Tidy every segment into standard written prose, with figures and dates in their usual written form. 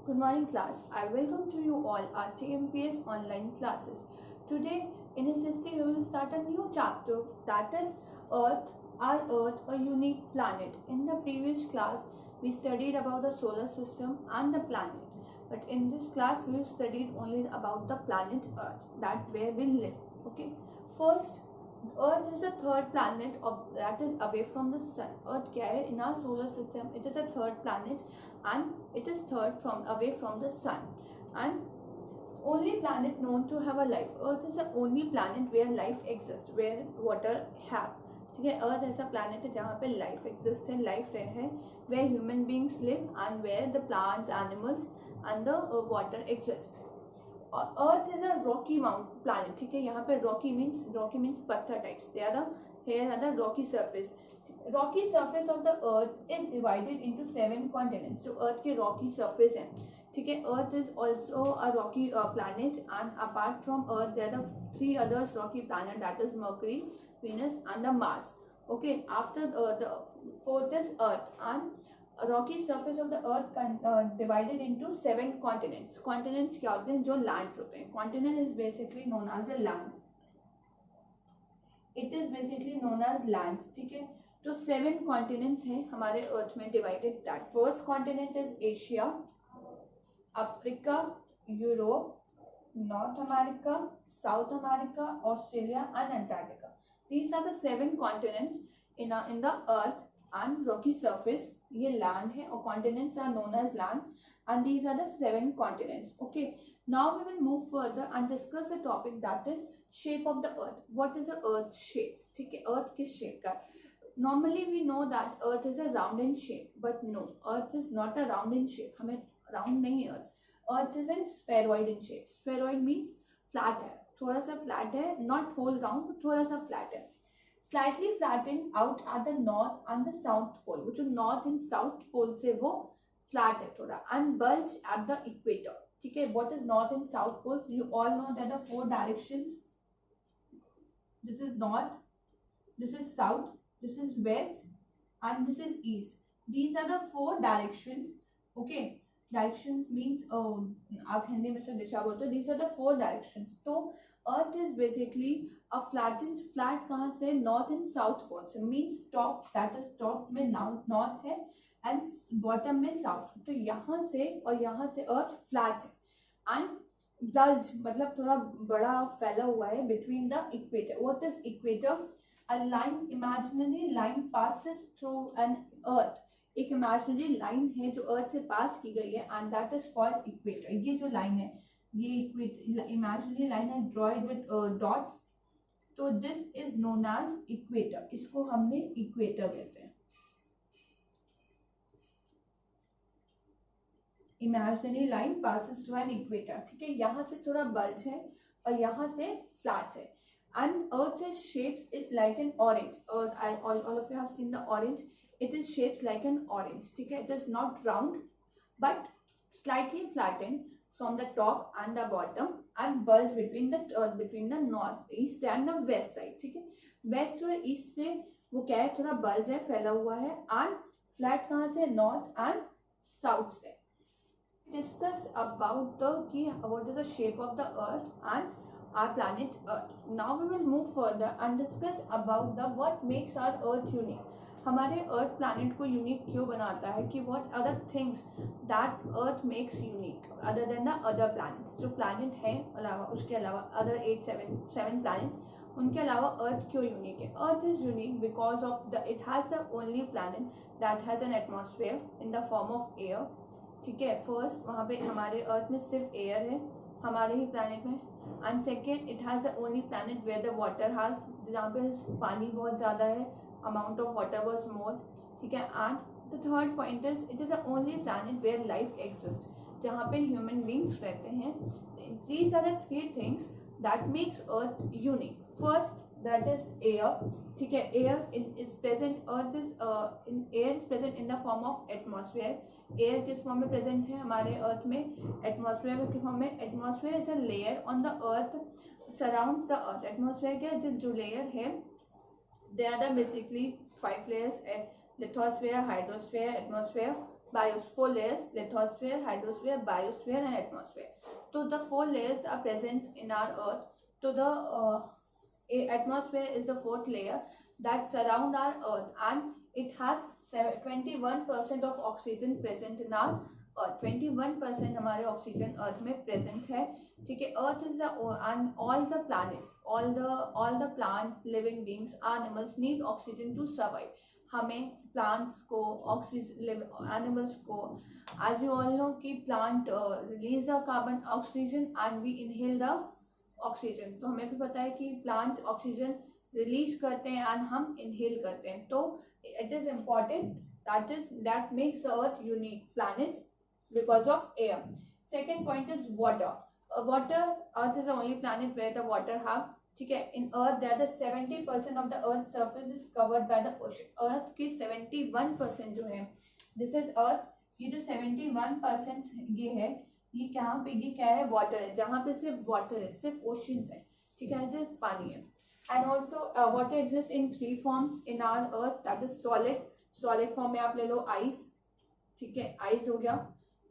Good morning class. I welcome to you all our TMPS online classes. Today in SST we will start a new chapter, that is Earth, our Earth, a unique planet. In the previous class we studied about the solar system and the planet. But in this class we studied only about the planet Earth, that where we live. Okay. First, Earth is a third planet that is away from the sun. Earth क्या है in our solar system? It is a third planet and it is third from away from the sun and only planet known to have a life. Earth is the only planet where life exists, where water have. ठीक है, अर्थ ऐसा planet है जहाँ पे life exist है, life है, where human beings live and where the plants, animals and the water exist. Earth is a rocky mountain planet. ठीक है, यहाँ पे rocky means पत्थर types. Here are the rocky surface. Rocky surface of the earth is divided into 7 continents. तो earth के rocky surface है. ठीक है, earth is also a rocky planet, and apart from earth there are 3 others rocky planet, that is Mercury, Venus and the Mars. Okay, after the fourth is earth, and rocky surface of the earth divided into 7 continents. Continents क्या होते हैं? जो lands होते हैं. Continent is basically known as a lands. It is basically known as lands. ठीक है, तो 7 continents हैं हमारे अर्थ में divided. That first continent is Asia, Africa, Europe, North America, South America, Australia and Antarctica. These are the 7 continents in the earth and rocky surface. ये land है और continents are known as lands and these are the 7 continents. Okay, now we will move further and discuss a topic, that is shape of the earth. What is the earth shapes? ठीक है, earth किस shape का? Normally we know that earth is a round in shape, but no, earth is not a round in shape. हमें round नहीं है earth. Earth is a spheroid in shape. Spheroid means flat है, थोड़ा सा flat है, not whole round, थोड़ा सा flat है. Slightly flattened out at the north and the south pole. वो जो north and south pole से वो flat है थोड़ा, and bulge at the equator. ठीक है, what is north and south poles? You all know that the 4 directions. This is north, this is south, this is west and this is east. These are the 4 directions. Okay, directions means आप हिंदी में से दिशा बोलते हो. These are the 4 directions. तो earth is basically a flattened, flat कहाँ से? North and south poles. Means top, that is top में north है and bottom में south. तो यहाँ से और यहाँ से earth flat है and bulge मतलब थोड़ा बड़ा फैला हुआ है between the equator. What is equator? A line, imaginary line passes through an earth. एक imaginary line है जो earth से pass की गई है and that is called equator. ये जो line है, ये imaginary line है drawn with dots. तो this is known as equator. इसको हमने equator कहते हैं. Imaginary line passes through an equator. ठीक है, यहाँ से थोड़ा bulge है और यहाँ से flat है. And earth's shapes is like an orange. Earth, all of you have seen the orange. It is shapes like an orange. ठीक है, it is not round but slightly flattened from the top and the bottom and bulge between the north, east and the west side. ठीक है, west और east से वो क्या है? थोड़ा bulge है, फैला हुआ है. and flat कहाँ से? north and south से. Discuss about what is the shape of the earth and our planet Earth. Now we will move further and discuss about what makes our Earth unique. हमारे Earth planet को unique क्यों बनाता है? कि what are the things that Earth makes unique other than the other planets. जो planet है अलावा, उसके अलावा other 7 planets, उनके अलावा Earth क्यों unique है? Earth is unique because of it has the only planet that has an atmosphere in the form of air. ठीक है, फर्स्ट वहाँ पे हमारे अर्थ में सिर्फ एयर है, हमारे ही प्लानट में. And second, it has the only planet where the water has, जहाँ पे पानी बहुत ज़्यादा है, amount of water was more. ठीक है, and the third point is it is the only planet where life exist, जहाँ पे ह्यूमन बींग्स रहते हैं. These are the 3 things that makes earth unique. First, that is air. ठीक है, air is present, earth is air is present in the form of atmosphere. Air किस form में present है हमारे अर्थ में? Atmosphere के फॉर्म में. Atmosphere is a layer on the earth surrounds the earth. Atmosphere क्या जो लेयर है, they are the basically 5 layers: lithosphere, hydrosphere, atmosphere, four layers: lithosphere, hydrosphere, biosphere, and atmosphere. So the four layers are present in our Earth. So the atmosphere is the fourth layer that surround our Earth, and it has 21% of oxygen present in our Earth. 21% हमारे oxygen अर्थ में present है. ठीक है. Earth is and all the planets, all the plants, living beings, animals need oxygen to survive. हमें plants को oxygen, animals को, as you all know कि plant release the carbon oxygen and we inhale the oxygen. तो हमें भी पता है कि प्लांट ऑक्सीजन रिलीज करते हैं एंड हम इनहेल करते हैं. तो it is important, that makes the earth unique planet because of air. Second point is water. Water, earth is the only planet where the water have. ठीक है. In earth there the 70% of the earth surface is covered by the ocean. Earth की 71% जो है, this is earth. ये जो 71% ये है, ये कहाँ पे, ये क्या है, वाटर है. जहाँ पे सिर्फ वाटर है, सिर्फ ओशंस है. ठीक है, सिर्फ पानी है. And also water exist in 3 forms in our earth. That is solid form में आप ले लो आइस. ठीक है, आइस हो गया.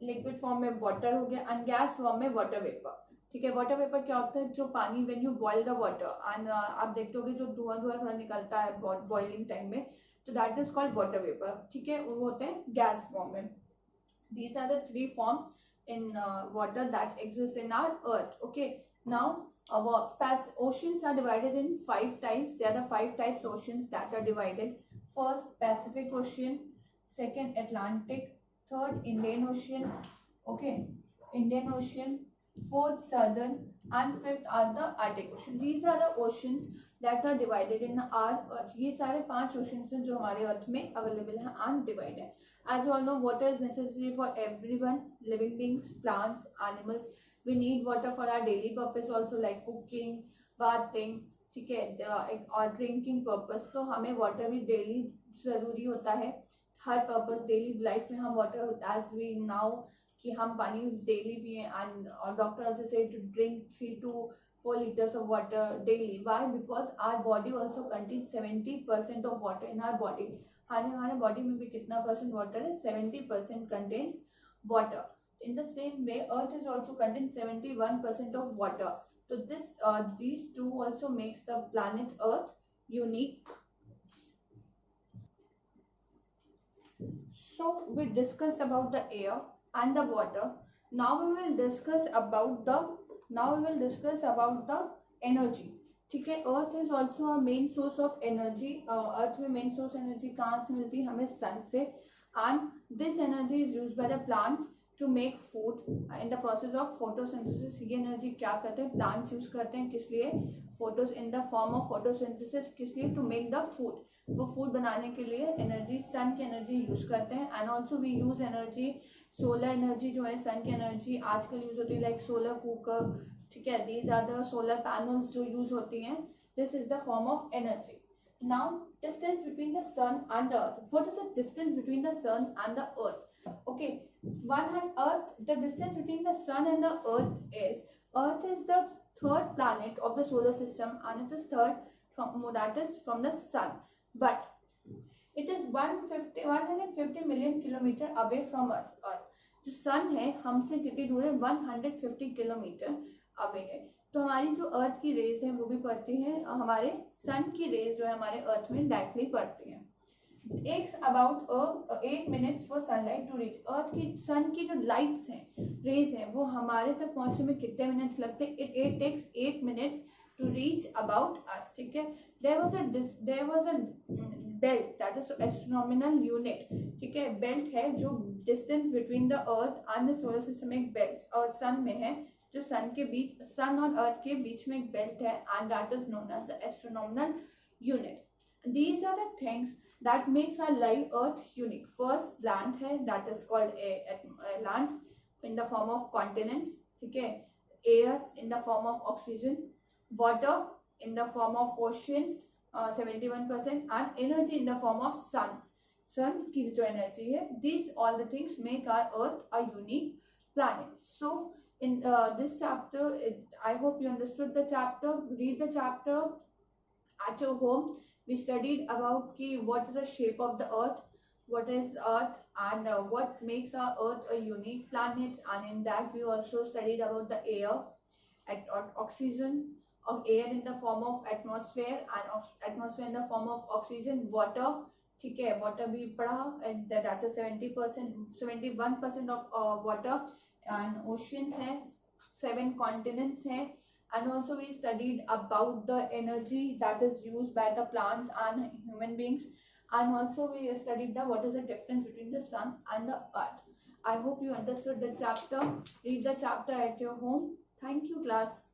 लिक्विड फॉर्म में वाटर हो गया. एंड गैस फॉर्म में वाटर वेपर. ठीक है. वाटर वेपर क्या होता है, जो पानी, when you boil the water and आप देखते होगे जो धुआं थोड़ा निकलता है बॉइलिंग टाइम में, तो that is called water vapour. ठीक है, वो होते हैं गैस फॉर्म में. These are the 3 forms in water that exists in our earth. Okay, now oceans are divided in 5 types. There are the 5 types oceans that are divided. First, Pacific Ocean. Second, Atlantic. Third, Indian Ocean. Okay, Indian Ocean. Fourth, Southern. And fifth are the Arctic Ocean. These are the oceans that are divided in our earth. ये सारे 5 oceans हैं जो हमारे earth में available हैं and divided हैं. As you all know, water is necessary for everyone, living beings, plants, animals. We need water for our daily purpose also, like cooking, bathing. ठीक है, और ड्रिंकिंग पर्पस. तो हमें वाटर भी daily ज़रूरी होता है. हर पर्पस डेली लाइफ में हम वाटर, एज वी नाउ कि हम पानी डेली पिए. And doctor also say to drink 3 to 4 liters of water daily. Why? Because our body also contains 70% of water in our body. हमारे बॉडी में भी कितना परसेंट वाटर है, 70% contains water. In the same way, earth is also contains 71% of water. So these two also makes the planet earth unique. So we discussed about the air and the water. Now we will discuss about the energy. ठीक है. Earth is also a main source of energy. Earth में main source energy कहाँ से मिलती है, हमें sun से. And this energy is used by the plants to make food in the process of photosynthesis. ये एनर्जी क्या करते हैं, प्लांट्स यूज करते हैं. किस लिए, photos in the form of photosynthesis. किस लिए, टू मेक द फूड. वो फूड बनाने के लिए एनर्जी, सन की एनर्जी यूज करते हैं. And also we use energy, solar energy जो है, सन की एनर्जी आजकल यूज होती है, लाइक सोलर कुकर. ठीक है, these are the solar panels जो यूज होती हैं. This is the form of energy. Now distance between the sun and the earth. What is the distance between the sun and the earth? Okay, the distance between the sun and the earth is the third planet of the solar system, and it is third from the sun, but it is 150 million kilometer away from us. earth. जो सन है हमसे कितनी दूर है, 150 kilometre away है. तो हमारी जो अर्थ की रेज है वो भी पड़ती है, हमारे सन की रेज जो है हमारे अर्थ में डायरेक्टली पड़ती है. takes about 8 minutes for sunlight to reach. अर्थ की, सन की जो लाइट्स हैं, रेज हैं, वो हमारे तक पहुंचने में कितने मिनट्स लगते हैं? it takes 8 minutes to reach about us. ठीक है. there was a belt, that is astronomical unit. ठीक है, बेल्ट है जो distance between the earth and the solar system, एक बेल्ट और सन में है, जो सन के बीच, सन और अर्थ के बीच में एक बेल्ट है, and that is known as the astronomical unit. These are the things that makes our life earth unique. First, land है, that is called a land in the form of continents. ठीक है. Air in the form of oxygen. Water in the form of oceans, 71%, and energy in the form of sun की जो energy है. These all the things make our earth a unique planet. So in this chapter, I hope you understood the chapter. Read the chapter at your home. We studied about what is the shape of the earth, what is Earth, and what makes our Earth a unique planet. And in that we also studied about the air, oxygen, or air in the form of atmosphere, and atmosphere in the form of oxygen, water. ठीक है, water भी पढ़ा, and that is 70%, 71% of water, and oceans है, 7 continents है, and also we studied about the energy that is used by the plants and human beings, and also we studied the what is the difference between the sun and the earth. I hope you understood the chapter. Read the chapter at your home. Thank you, class.